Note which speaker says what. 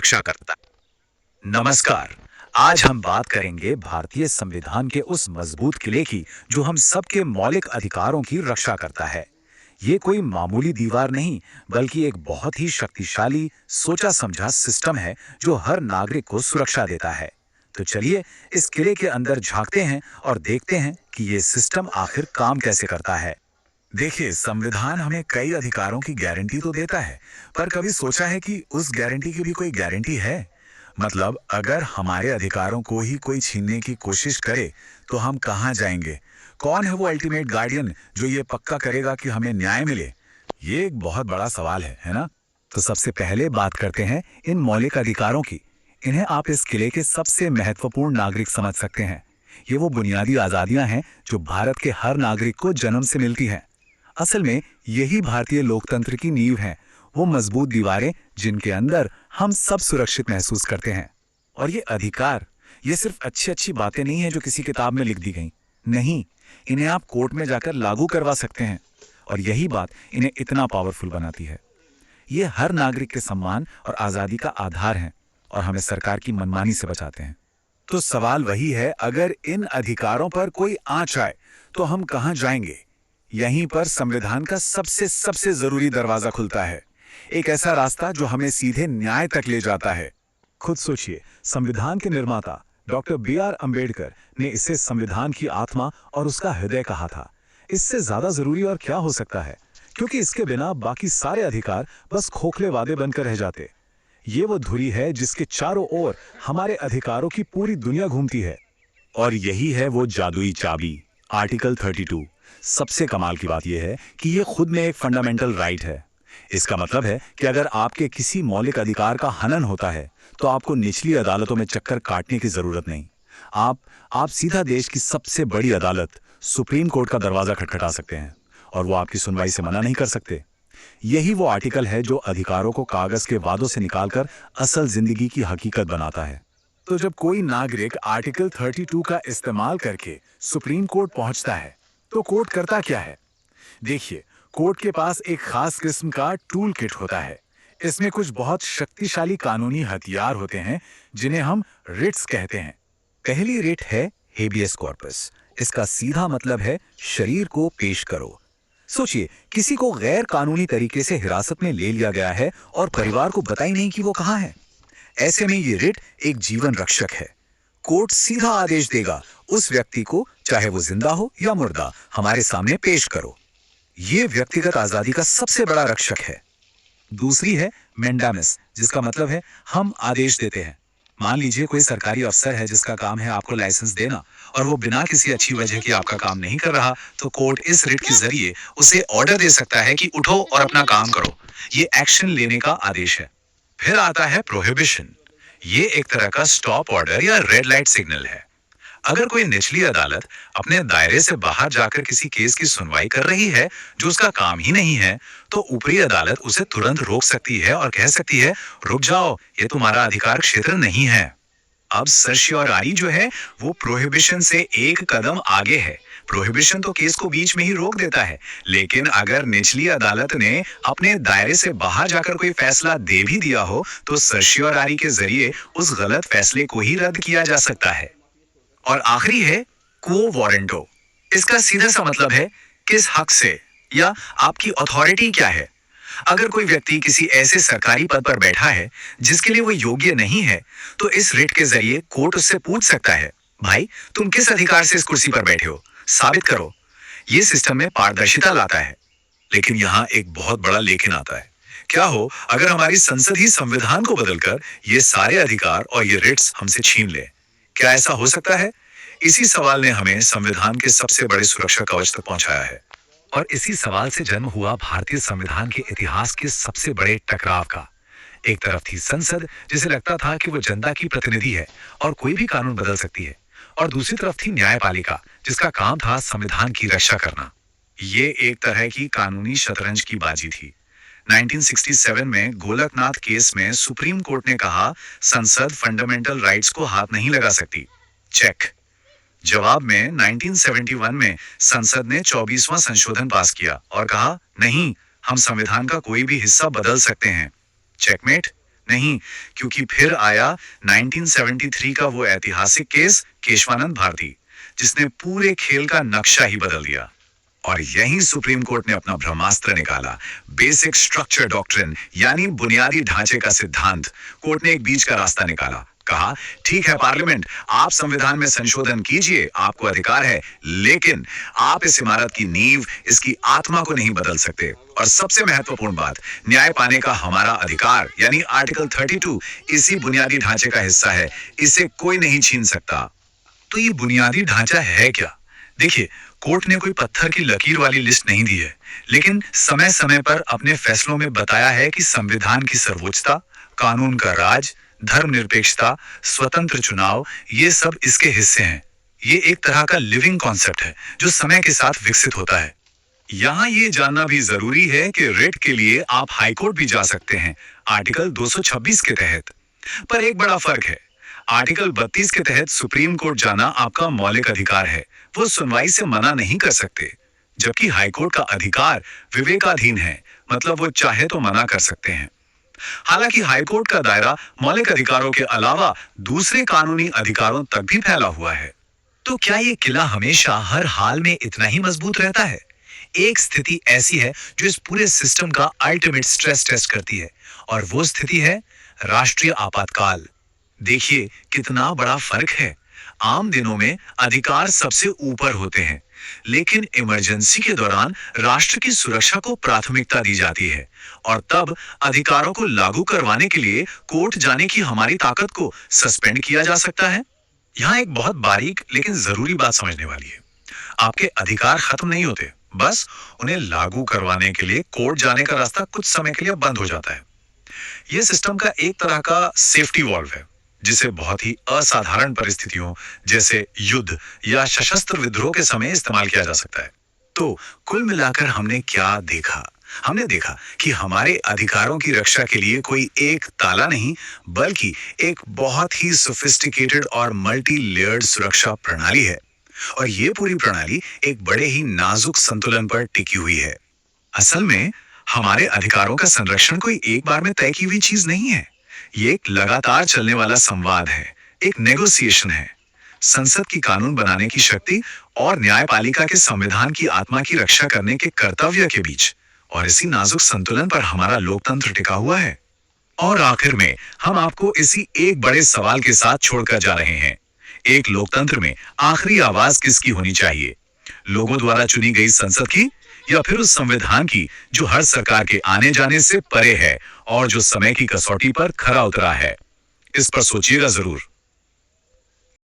Speaker 1: रक्षा करता है।
Speaker 2: नमस्कार। आज हम बात करेंगे भारतीय संविधान के उस मजबूत किले की जो हम सबके मौलिक अधिकारों की रक्षा करता है। ये कोई मामूली दीवार नहीं, बल्कि एक बहुत ही शक्तिशाली, सोचा समझा सिस्टम है जो हर नागरिक को सुरक्षा देता है। तो चलिए इस किले के अंदर झांकते हैं और देखते हैं कि ये सिस्टम आखिर काम कैसे करता है।
Speaker 1: देखिए, संविधान हमें कई अधिकारों की गारंटी तो देता है, पर कभी सोचा है कि उस गारंटी की भी कोई गारंटी है? मतलब अगर हमारे अधिकारों को ही कोई छीनने की कोशिश करे, तो हम कहाँ जाएंगे? कौन है वो अल्टीमेट गार्डियन जो ये पक्का करेगा कि हमें न्याय मिले? ये एक बहुत बड़ा सवाल है ना?
Speaker 2: तो सबसे पहले बात करते हैं इन मौलिक अधिकारों की। इन्हें आप इस किले के सबसे महत्वपूर्ण नागरिक समझ सकते हैं। ये वो बुनियादी आजादियां हैं जो भारत के हर नागरिक को जन्म से मिलती हैं। असल में यही भारतीय लोकतंत्र की नींव है, वो मजबूत दीवारें जिनके अंदर हम सब सुरक्षित महसूस करते हैं। और ये अधिकार, ये सिर्फ अच्छी अच्छी बातें नहीं है जो किसी किताब में लिख दी गई। नहीं, इन्हें आप कोर्ट में जाकर लागू करवा सकते हैं। और यही बात इन्हें इतना पावरफुल बनाती है। ये हर नागरिक के सम्मान और आजादी का आधार हैं और हमें सरकार की मनमानी से बचाते हैं।
Speaker 1: तो सवाल वही है, अगर इन अधिकारों पर कोई आंच आए, तो हम कहाँ जाएंगे? यहीं पर संविधान का सबसे सबसे जरूरी दरवाजा खुलता है। एक ऐसा रास्ता जो हमें सीधे न्याय तक ले जाता है।
Speaker 2: खुद सोचिए, संविधान के निर्माता डॉक्टर B.R. अम्बेडकर ने इसे संविधान की आत्मा और उसका हृदय कहा था। इससे ज्यादा जरूरी और क्या हो सकता है, क्योंकि इसके बिना बाकी सारे अधिकार बस खोखले वादे बनकर रह जाते। ये वो धुरी है जिसके चारों ओर हमारे अधिकारों की पूरी दुनिया घूमती है।
Speaker 1: और यही है वो जादुई चाबी, आर्टिकल 32। सबसे कमाल की बात यह है कि ये खुद में एक फंडामेंटल राइट है। इसका मतलब है कि अगर आपके किसी मौलिक अधिकार का हनन होता है, तो आपको निचली अदालतों में चक्कर काटने की जरूरत नहीं। आप सीधा देश की सबसे बड़ी अदालत, सुप्रीम कोर्ट का दरवाजा खटखटा सकते हैं और वो आपकी सुनवाई से मना नहीं कर सकते। यही वो आर्टिकल है जो अधिकारों को कागज के वादों से निकालकर असल जिंदगी की हकीकत बनाता है। तो जब कोई नागरिक आर्टिकल 32 का इस्तेमाल करके सुप्रीम कोर्ट पहुंचता है, तो कोर्ट करता क्या है? देखिए, कोर्ट के पास एक खास किस्म का टूल किट होता है। इसमें कुछ बहुत शक्तिशाली कानूनी हथियार होते हैं जिन्हें हम रिट्स कहते हैं।
Speaker 2: पहली रिट है हेबियस कॉर्पस। इसका सीधा मतलब है शरीर को पेश करो। सोचिए, किसी को गैर कानूनी तरीके से हिरासत में ले लिया गया है और परिवार को पता ही नहीं कि वो कहाँ है। ऐसे में ये रिट एक जीवन रक्षक है। कोर्ट सीधा आदेश देगा, उस व्यक्ति को, चाहे वो जिंदा हो या मुर्दा, हमारे सामने पेश करो। ये व्यक्तिगत आजादी का सबसे बड़ा रक्षक है। दूसरी है मेंडामिस, जिसका मतलब है हम आदेश देते हैं। मान लीजिए कोई सरकारी अफसर है जिसका काम है आपको लाइसेंस देना, और वो बिना किसी अच्छी वजह के आपका काम नहीं कर रहा, तो कोर्ट इस रिट के जरिए उसे ऑर्डर दे सकता है कि उठो और अपना काम करो। ये एक्शन लेने का आदेश है।
Speaker 1: फिर आता है प्रोहिबिशन। ये एक तरह का स्टॉप ऑर्डर या रेड लाइट सिग्नल है। अगर कोई निचली अदालत अपने दायरे से बाहर जाकर किसी केस की सुनवाई कर रही है जो उसका काम ही नहीं है, तो ऊपरी अदालत उसे तुरंत रोक सकती है और कह सकती है, रुक जाओ, ये तुम्हारा अधिकार क्षेत्र नहीं है। अब सर्शियोरारी जो है वो प्रोहिबिशन से एक कदम आगे है। प्रोहिबिशन तो केस को बीच में ही रोक देता है, लेकिन अगर निचली अदालत ने अपने दायरे से बाहर जाकर कोई फैसला दे भी दिया हो, तो सर्शियोरारी के जरिए उस गलत फैसले को ही रद्द किया जा सकता है। और आखिरी है क्वो वारंटो। इसका सीधा सा मतलब है किस हक से या आपकी अथॉरिटी क्या है। अगर कोई व्यक्ति किसी ऐसे सरकारी पद पर बैठा है जिसके लिए वो योग्य नहीं है, तो इस रिट के जरिए कोर्ट उससे पूछ सकता है, भाई तुम किस अधिकार से इस कुर्सी पर बैठे हो, साबित करो। ये सिस्टम में पारदर्शिता लाता है। लेकिन यहाँ एक बहुत बड़ा लेकिन आता है। क्या हो अगर हमारी संसद ही संविधान को बदलकर ये सारे अधिकार और ये रिट्स हमसे छीन ले? क्या ऐसा हो सकता है? इसी सवाल ने हमें संविधान के सबसे बड़े सुरक्षा कवच तक पहुंचाया है।
Speaker 2: और इसी सवाल से जन्म हुआ भारतीय संविधान के इतिहास के सबसे बड़े टकराव का। एक तरफ थी संसद, जिसे लगता था कि वो जनता की प्रतिनिधि है और कोई भी कानून बदल सकती है, और दूसरी तरफ थी न्यायपालिका, जिसका काम था संविधान की रक्षा करना।
Speaker 1: ये एक तरह की कानूनी शतरंज की बाजी थी। 1967 में गोलकनाथ केस में सुप्रीम कोर्ट ने कहा, संसद फंडामेंटल राइट्स को हाथ नहीं लगा सकती। चेक। जवाब में 1971 में संसद ने 24वां संशोधन पास किया और कहा, नहीं, हम संविधान का कोई भी हिस्सा बदल सकते हैं। चेकमेट। नहीं, क्योंकि फिर आया 1973 का वो ऐतिहासिक केस केशवानंद भारती, जिसने पूरे खेल का नक्शा ही बदल दिया। और यहीं सुप्रीम कोर्ट ने अपना ब्रह्मास्त्र निकाला, बेसिक स्ट्रक्चर डॉक्ट्रिन, यानी बुनियादी ढांचे का सिद्धांत। कोर्ट ने एक बीच का रास्ता निकाला, कहा ठीक है पार्लियामेंट, आप संविधान में संशोधन कीजिए, आपको अधिकार है, लेकिन आप इस इमारत की नींव, इसकी आत्मा को नहीं बदल सकते। और सबसे महत्वपूर्ण बात, न्याय पाने का हमारा अधिकार यानी आर्टिकल 32 इसी बुनियादी ढांचे का हिस्सा है, इसे कोई नहीं छीन सकता। तो ये बुनियादी ढांचा है क्या? देखिए, कोर्ट ने कोई पत्थर की लकीर वाली लिस्ट नहीं दी है, लेकिन समय समय पर अपने फैसलों में बताया है कि संविधान की सर्वोच्चता, कानून का राज, धर्मनिरपेक्षता, स्वतंत्र चुनाव, ये सब इसके हिस्से हैं। ये एक तरह का लिविंग कॉन्सेप्ट है जो समय के साथ विकसित होता है। यहाँ ये जानना भी जरूरी है कि रिट के लिए आप हाईकोर्ट भी जा सकते हैं, आर्टिकल 226 के तहत। पर एक बड़ा फर्क है, आर्टिकल 32 के तहत सुप्रीम कोर्ट जाना आपका मौलिक अधिकार है, वो सुनवाई से मना नहीं कर सकते। जबकि हाईकोर्ट का अधिकार विवेकाधीन है, मतलब वो चाहे तो मना कर सकते हैं। हालांकि हाईकोर्ट का दायरा मौलिक अधिकारों के अलावा दूसरे कानूनी अधिकारों तक भी फैला हुआ है। तो क्या ये किला हमेशा हर हाल में इतना ही मजबूत रहता है? एक स्थिति ऐसी है जो इस पूरे सिस्टम का अल्टीमेट स्ट्रेस टेस्ट करती है, और वो स्थिति है राष्ट्रीय आपातकाल। देखिए कितना बड़ा फर्क है। आम दिनों में अधिकार सबसे ऊपर होते हैं, लेकिन इमरजेंसी के दौरान राष्ट्र की सुरक्षा को प्राथमिकता दी जाती है, और तब अधिकारों को लागू करवाने के लिए कोर्ट जाने की हमारी ताकत को सस्पेंड किया जा सकता है। यहाँ एक बहुत बारीक लेकिन जरूरी बात समझने वाली है। आपके अधिकार खत्म नहीं होते, बस उन्हें लागू करवाने के लिए कोर्ट जाने का रास्ता कुछ समय के लिए बंद हो जाता है। यह सिस्टम का एक तरह का सेफ्टी वॉल्व है, जिसे बहुत ही असाधारण परिस्थितियों जैसे युद्ध या सशस्त्र विद्रोह के समय इस्तेमाल किया जा सकता है। तो कुल मिलाकर हमने क्या देखा? हमने देखा कि हमारे अधिकारों की रक्षा के लिए कोई एक ताला नहीं, बल्कि एक बहुत ही सोफिस्टिकेटेड और मल्टी लेयर्ड सुरक्षा प्रणाली है। और ये पूरी प्रणाली एक बड़े ही नाजुक संतुलन पर टिकी हुई है। असल में हमारे अधिकारों का संरक्षण कोई एक बार में तय की हुई चीज नहीं है। ये एक लगातार चलने वाला संवाद है, एक नेगोशिएशन है। संसद की कानून बनाने की शक्ति और न्यायपालिका के संविधान की आत्मा की रक्षा करने के कर्तव्य के बीच, और इसी नाजुक संतुलन पर हमारा लोकतंत्र टिका हुआ है। और आखिर में हम आपको इसी एक बड़े सवाल के साथ छोड़कर जा रहे हैं। एक लोकतंत्र में आखिरी आवाज किसकी होनी चाहिए? लोगों द्वारा चुनी गई संसद की, या फिर उस संविधान की जो हर सरकार के आने जाने से परे है और जो समय की कसौटी पर खरा उतरा है? इस पर सोचिएगा जरूर।